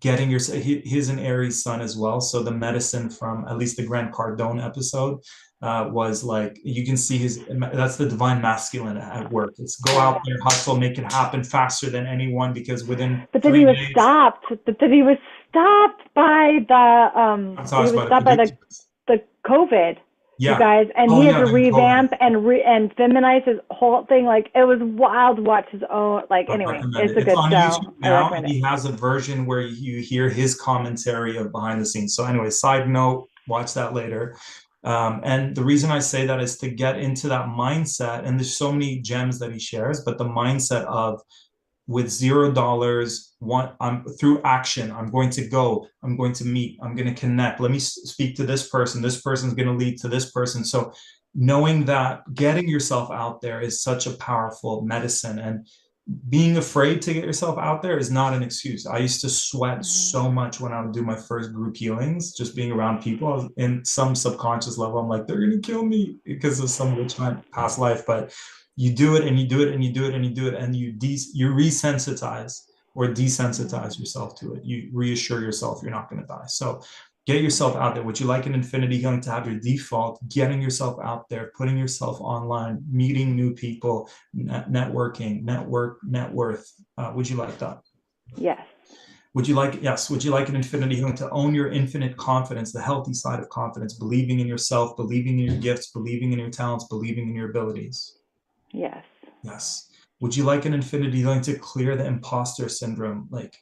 getting he's an Aries sun as well. So the medicine from at least the Grant Cardone episode was like, you can see that's the divine masculine at work. It's go out there, hustle, make it happen faster than anyone, because within But then he was stopped. stopped by I'm he sorry was about the stopped by producers. the COVID, you Yeah. guys, and Oh he had yeah, to during COVID. revamp and feminize his whole thing. Like it was wild to watch his own. Like I anyway, recommend it's it. a It's good on show. YouTube I now, and recommend it. he has a version where you hear his commentary of behind the scenes. So anyway, side note, watch that later. And the reason I say that is to get into that mindset, and there's so many gems that he shares, but the mindset of with $0, I'm through action. I'm going to go. I'm going to meet. I'm going to connect. Let me speak to this person. This person's going to lead to this person. So knowing that getting yourself out there is such a powerful medicine, and being afraid to get yourself out there is not an excuse. I used to sweat so much when I would do my first group healings, just being around people. In some subconscious level, I'm like, they're going to kill me because of some witchhunt past life. But you do it and you do it and you do it and you do it, and you resensitize or desensitize yourself to it. You reassure yourself you're not going to die. So get yourself out there. Would you like an infinity healing to have your default? Getting yourself out there, putting yourself online, meeting new people, networking, net worth. Would you like that? Yes. Would you like, yes, would you like an infinity healing to own your infinite confidence, the healthy side of confidence, believing in yourself, believing in your gifts, believing in your talents, believing in your abilities? Yes. Yes. Would you like an infinity healing to clear the imposter syndrome? Like,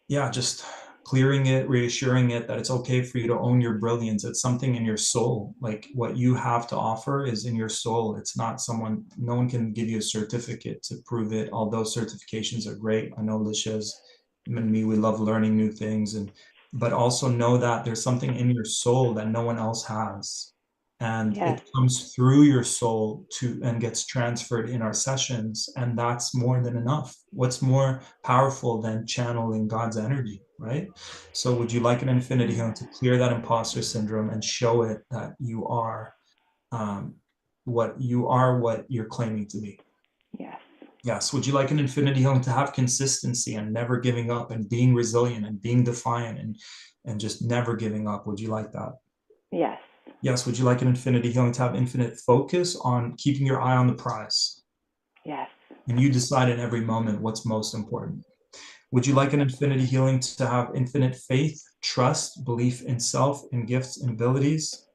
yeah, just clearing it, reassuring it that it's okay for you to own your brilliance. It's something in your soul. Like what you have to offer is in your soul. It's not someone, no one can give you a certificate to prove it, although certifications are great. I know Lisha's and me, we love learning new things, but also know that there's something in your soul that no one else has. And Yes. it comes through your soul to and gets transferred in our sessions. And that's more than enough. What's more powerful than channeling God's energy, right? So would you like an infinity healing to clear that imposter syndrome and show it that you are what you're claiming to be? Yes. Yes. Would you like an infinity healing to have consistency and never giving up and being resilient and being defiant and just never giving up? Would you like that? Yes. Yes. Would you like an infinity healing to have infinite focus on keeping your eye on the prize? Yes. And you decide in every moment what's most important. Would you like an infinity healing to have infinite faith, trust, belief in self, in gifts and abilities?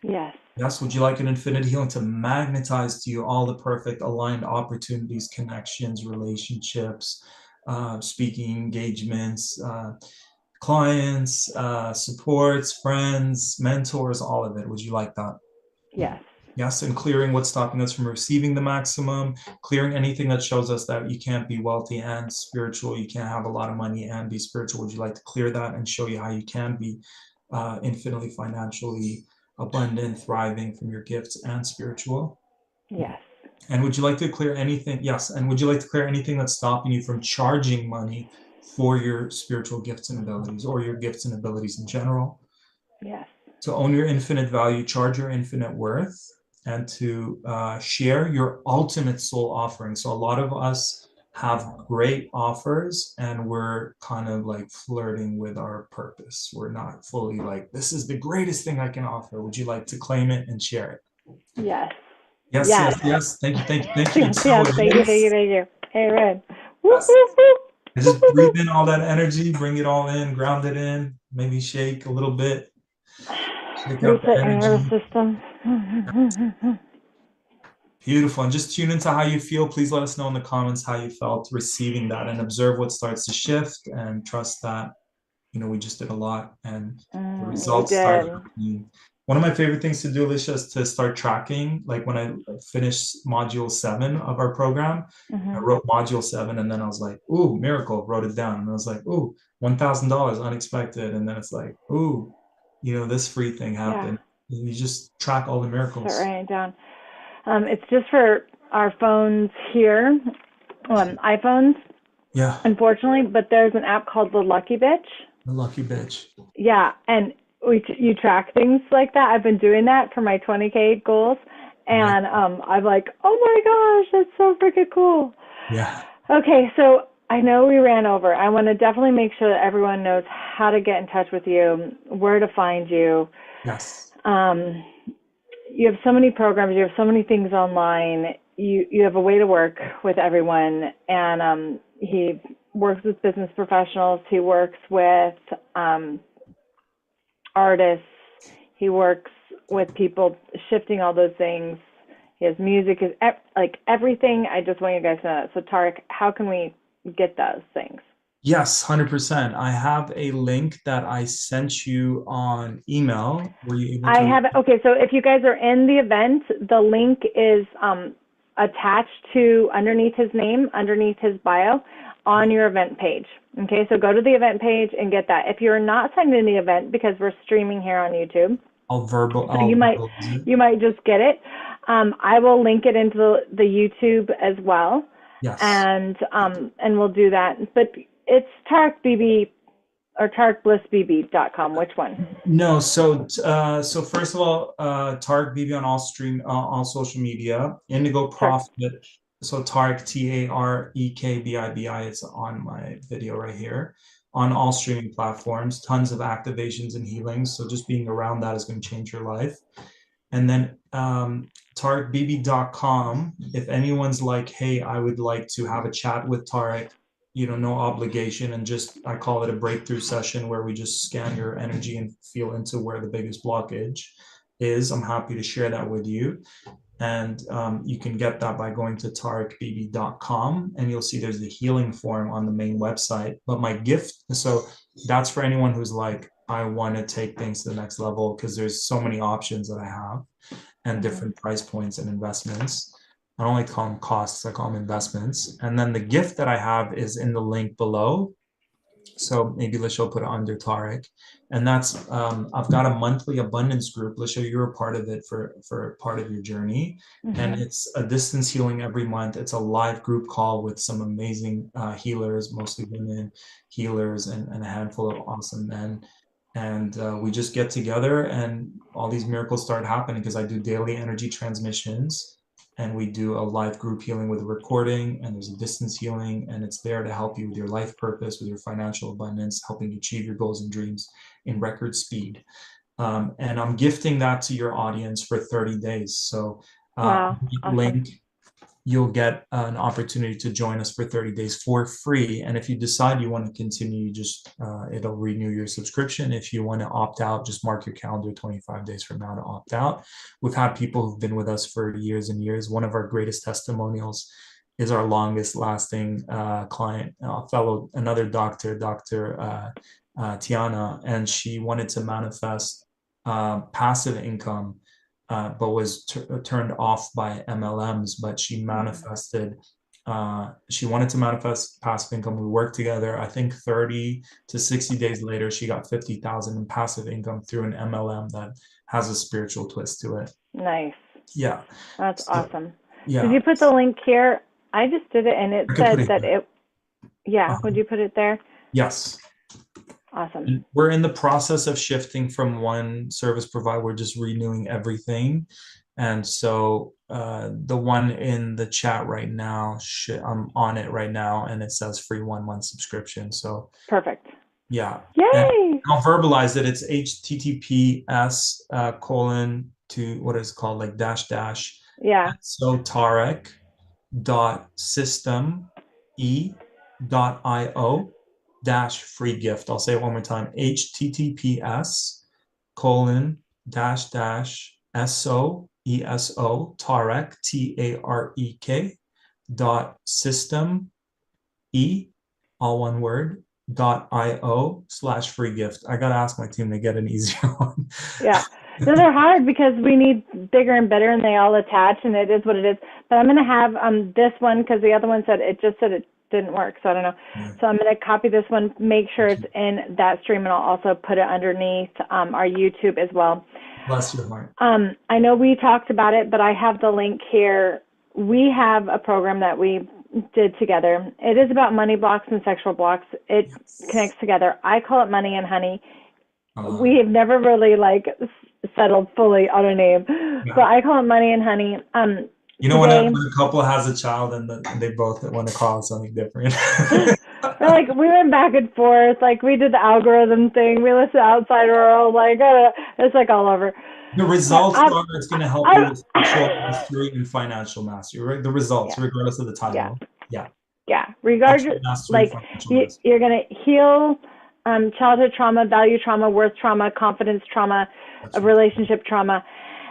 Yes. Yes. Would you like an infinity healing to magnetize to you all the perfect aligned opportunities, connections, relationships, speaking engagements, clients, supports, friends, mentors, all of it? Would you like that? Yes. Yes, and clearing what's stopping us from receiving the maximum, clearing anything that shows us that you can't be wealthy and spiritual, you can't have a lot of money and be spiritual. Would you like to clear that and show you how you can be infinitely financially abundant, thriving from your gifts and spiritual? Yes. And would you like to clear anything? Yes. And would you like to clear anything that's stopping you from charging money for your spiritual gifts and abilities or your gifts and abilities in general? Yes. To own your infinite value, charge your infinite worth, and to share your ultimate soul offering. So a lot of us have great offers and we're kind of like flirting with our purpose. We're not fully like, this is the greatest thing I can offer. Would you like to claim it and share it? Yes. Yes, Yes. yes, yes. Thank you, thank you, thank you. Yes. And so Yes. it Thank you. Thank you. is. Thank you. Amen. Woo, Yes. woo, woo. And Woo, just woo, woo. breathe in all that energy, bring it all in, ground it in, maybe shake a little bit, shake out the Reset your nervous energy. system. Beautiful. And just tune into how you feel. Please let us know in the comments how you felt receiving that and observe what starts to shift and trust that, we just did a lot and the We results start did. happening. One of my favorite things to do, Alicia, is to start tracking. Like when I finished module 7 of our program, I wrote module 7 and then I was like, ooh, miracle, wrote it down. And I was like, ooh, $1,000 unexpected. And then it's like, ooh, this free thing Yeah. happened. And you just track all the Start miracles. writing it down. It's just for our phones here, iPhones, Yeah, unfortunately, but there's an app called The Lucky Bitch. the lucky bitch. Yeah, and you track things like that. I've been doing that for my 20K goals, Yeah. and I'm like, oh my gosh, that's so freaking cool. Yeah. Okay, so I know we ran over. I want to definitely make sure that everyone knows how to get in touch with you, where to find you. Yes. You have so many programs, you have so many things online. You have a way to work with everyone, and he works with business professionals. He works with artists. He works with people shifting all those things. He has music, is like everything. I just want you guys to know that. So Tarek, how can we get those things? Yes, 100%. I have a link that I sent you on email. Were you able I to? have it. Okay, so if you guys are in the event, the link is attached to underneath his name, underneath his bio, on your event page. Okay, so go to the event page and get that. If you're not signed in the event, because we're streaming here on YouTube, so I'll you might verbalize it. just get it. I will link it into the YouTube as well, Yes. and we'll do that. But it's Tarek Bibi or TarekBlissBB.com. Which one? No, so first of all, Tarek Bibi on all social media. Indigo Perfect. Profit. So Tarek TarekBibi. It's on my video right here on all streaming platforms. Tons of activations and healings. So just being around that is going to change your life. And then TarekBibi.com. If anyone's like, hey, I would like to have a chat with Tarek, no obligation, and just I call it a breakthrough session where we just scan your energy and feel into where the biggest blockage is. I'm happy to share that with you. And you can get that by going to tarekbb.com, and you'll see there's the healing form on the main website. But my gift, so that's for anyone who's like, I want to take things to the next level, because there's so many options that I have and different price points and investments. I don't like to call them costs, I call them investments. And then the gift that I have is in the link below. So maybe Lisha will put it under Tarek. And that's I've got a monthly abundance group. Lisha, you're a part of it for part of your journey. And it's a distance healing every month. It's a live group call with some amazing healers, mostly women healers, and a handful of awesome men. And we just get together and all these miracles start happening, because I do daily energy transmissions, and we do a live group healing with a recording, and there's a distance healing, and it's there to help you with your life purpose, with your financial abundance, helping you achieve your goals and dreams in record speed. And I'm gifting that to your audience for 30 days. So Wow, awesome. link, you'll get an opportunity to join us for 30 days for free. And if you decide you want to continue, just it'll renew your subscription. If you want to opt out, just mark your calendar 25 days from now to opt out. We've had people who've been with us for years and years. One of our greatest testimonials is our longest lasting client, another doctor, Dr. Tiana, and she wanted to manifest passive income, but was turned off by MLMs. But she manifested. She wanted to manifest passive income. We worked together. I think 30 to 60 days later, she got 50,000 in passive income through an MLM that has a spiritual twist to it. Nice. Yeah, That's awesome. Yeah. Did you put the link here? I just did it, and it said that it. Yeah. Would you put it there? Yes. Awesome. And we're in the process of shifting from one service provider. We're just renewing everything. And so the one in the chat right now, I'm on it right now, and it says free 1 month subscription. So perfect. Yeah. Yay! And I'll verbalize it. It's HTTPS colon to what is called like dash. Yeah. So Tarek systeme.io free gift. I'll say it one more time. HTTPS colon SOESO Tarek TAREK system all one word .io/free gift. I gotta ask my team to get an easier one. Yeah. Those are hard because we need bigger and better, and they all attach, and it is what it is. But I'm going to have this one, because the other one said it didn't work, so I don't know. Yeah. So I'm going to copy this one, make sure it's in that stream, and I'll also put it underneath our YouTube as well. Bless your heart. I know we talked about it, but I have the link here. We have a program that we did together. It is about money blocks and sexual blocks. It connects together. I call it Money and Honey. We have never really settled fully on a name, but I call it Money and Honey. You know, when a couple has a child and they both want to call it something different. We went back and forth. We did the algorithm thing. We listened to Outside World. It's all over. The results are it's going to help you with sexual mastery and financial mastery, right? The results, regardless of the title. Yeah. Yeah, Actually, regardless, mastery like financial risk. you're going to heal childhood trauma, value trauma, worth trauma, confidence trauma, That's right. relationship trauma,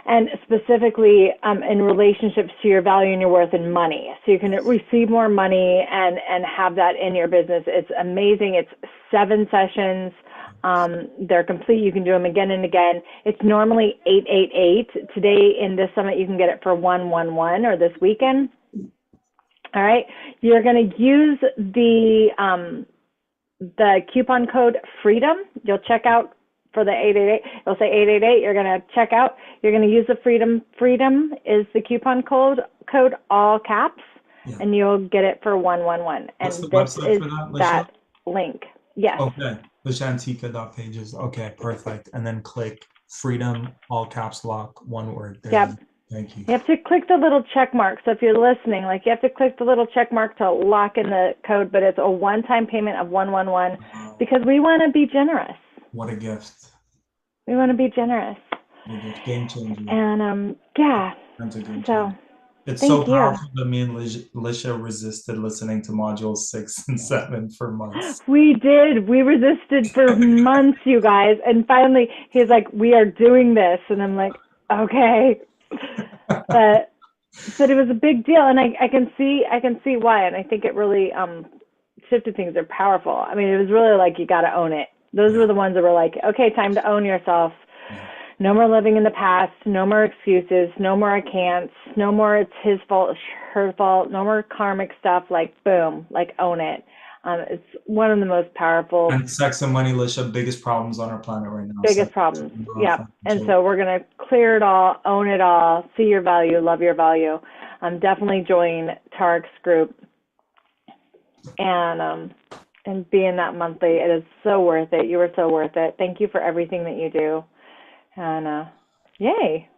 and specifically in relationships to your value and your worth and money. So you can Yes. receive more money and have that in your business. It's amazing. It's 7 sessions. They're complete. You can do them again and again. It's normally 888. Today in this summit, you can get it for 111 or this weekend. All right. You're going to use the coupon code FREEDOM. You'll check out for the 888. It'll say 888. You're going to check out. You're going to use the FREEDOM. FREEDOM is the coupon code all caps, Yeah. and you'll get it for 111. And What's the this website is for that, Lisha? that link. Yes. Okay. LishaAntica.pages. Okay, perfect. And then click freedom, all caps lock, one word. There Yep. you go. Thank you. You have to click the little check mark. So if you're listening, like you have to click the little check mark to lock in the code, but it's a one-time payment of 111 because we want to be generous. What a gift. We want to be generous. What a gift. Game changer. And yeah. That's a game So changer. It's so powerful that me and Lisha resisted listening to modules 6 and 7 for months. We did. We resisted for months, you guys. And finally, he's like, we are doing this. And I'm like, okay. But it was a big deal. And I can see why. And I think it really shifted things. They're powerful. I mean, it was really like, you got to own it. Those were the ones that were like, okay, time to own yourself. No more living in the past. No more excuses. No more I can't. No more it's his fault, her fault. No more karmic stuff. Like, boom, like own it. It's one of the most powerful. And sex and money, Lisha, biggest problems on our planet right now. Biggest problems. Yeah. And so we're going to clear it all, own it all, see your value, love your value. Definitely join Tarek's group and be in that monthly. It is so worth it. You are so worth it. Thank you for everything that you do. And yay.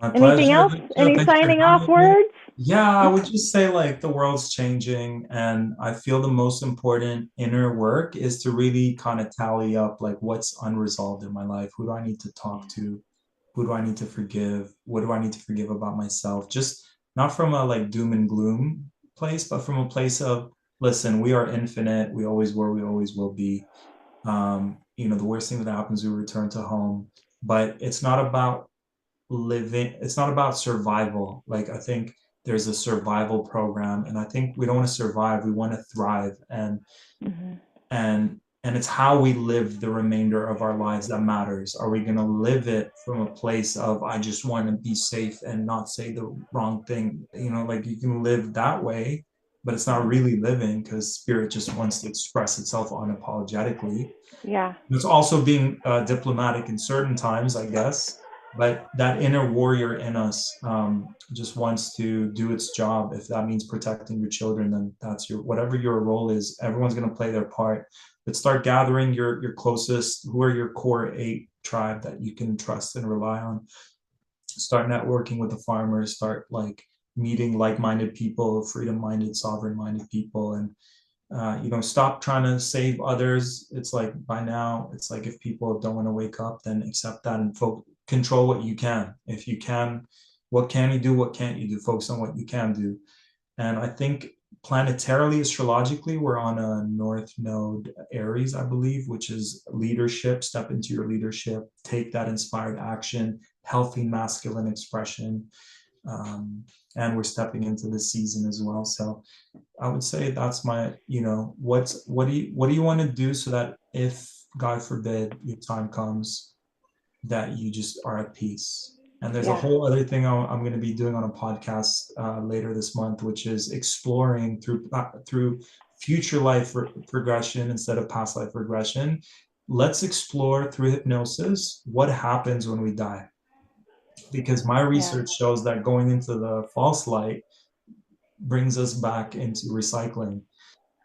My Anything pleasure. else? Any signing off words? Yeah, I would just say like the world's changing, and I feel the most important inner work is to really kind of tally up like what's unresolved in my life. Who do I need to talk to? Who do I need to forgive? What do I need to forgive about myself? Just not from a like doom and gloom place, but from a place of, listen, we are infinite. We always were, we always will be. The worst thing that happens, we return to home. But it's not about living, it's not about survival. Like I think there's a survival program, and I think we don't want to survive, we want to thrive. And and it's how we live the remainder of our lives that matters. Are we going to live it from a place of, I just want to be safe and not say the wrong thing? Like you can live that way, but it's not really living, because spirit just wants to express itself unapologetically. Yeah. It's also being diplomatic in certain times, I guess. But that inner warrior in us just wants to do its job. If that means protecting your children, then that's whatever your role is. Everyone's going to play their part. But start gathering your closest, who are your core 8 tribe that you can trust and rely on. Start networking with the farmers. Start like meeting like-minded people, freedom-minded, sovereign-minded people, and stop trying to save others. It's like by now, it's like if people don't want to wake up, then accept that and control what you can. If you can, what can you do? What can't you do? Focus on what you can do. And I think planetarily, astrologically, we're on a North Node Aries, I believe, which is leadership. Step into your leadership, take that inspired action, healthy masculine expression. And we're stepping into this season as well. So I would say that's my, what do you want to do so that if, God forbid, your time comes, that you just are at peace. And there's a whole other thing I'm going to be doing on a podcast later this month, which is exploring through future life progression instead of past life regression. Let's explore through hypnosis what happens when we die. Because my research shows that going into the false light brings us back into recycling,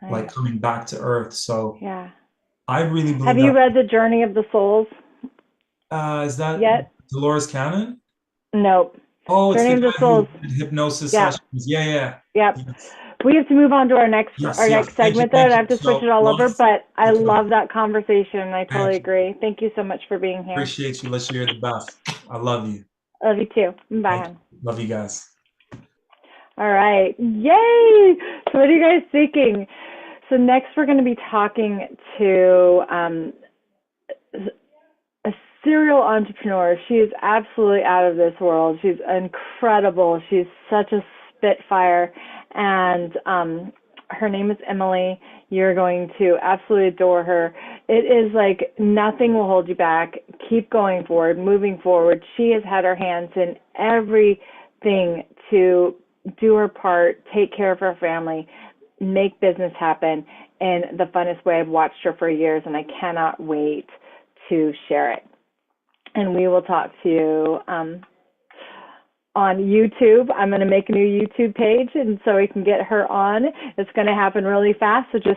like coming back to earth. So I really believe. Have you read The Journey of the Souls? Is that Dolores Cannon? Nope. Oh, it's Journey the of the Souls. Hypnosis sessions. Yeah. Yep. Yes. We have to move on to our next segment, though, and I have to switch it all over. But I love that conversation. I totally agree. Thank you so much for being here. Appreciate you, Lisha. You're the best. I love you. Love you too. Bye. Love you guys. All right. Yay! So what are you guys thinking? So next we're going to be talking to a serial entrepreneur. She is absolutely out of this world. She's incredible. She's such a spitfire. And her name is Emily. You're going to absolutely adore her. It is like nothing will hold you back. Keep going forward, moving forward. She has had her hands in everything to do her part, take care of her family, make business happen in the funnest way. I've watched her for years, and I cannot wait to share it. And we will talk to you on YouTube. I'm going to make a new YouTube page, and so we can get her on. It's going to happen really fast, so just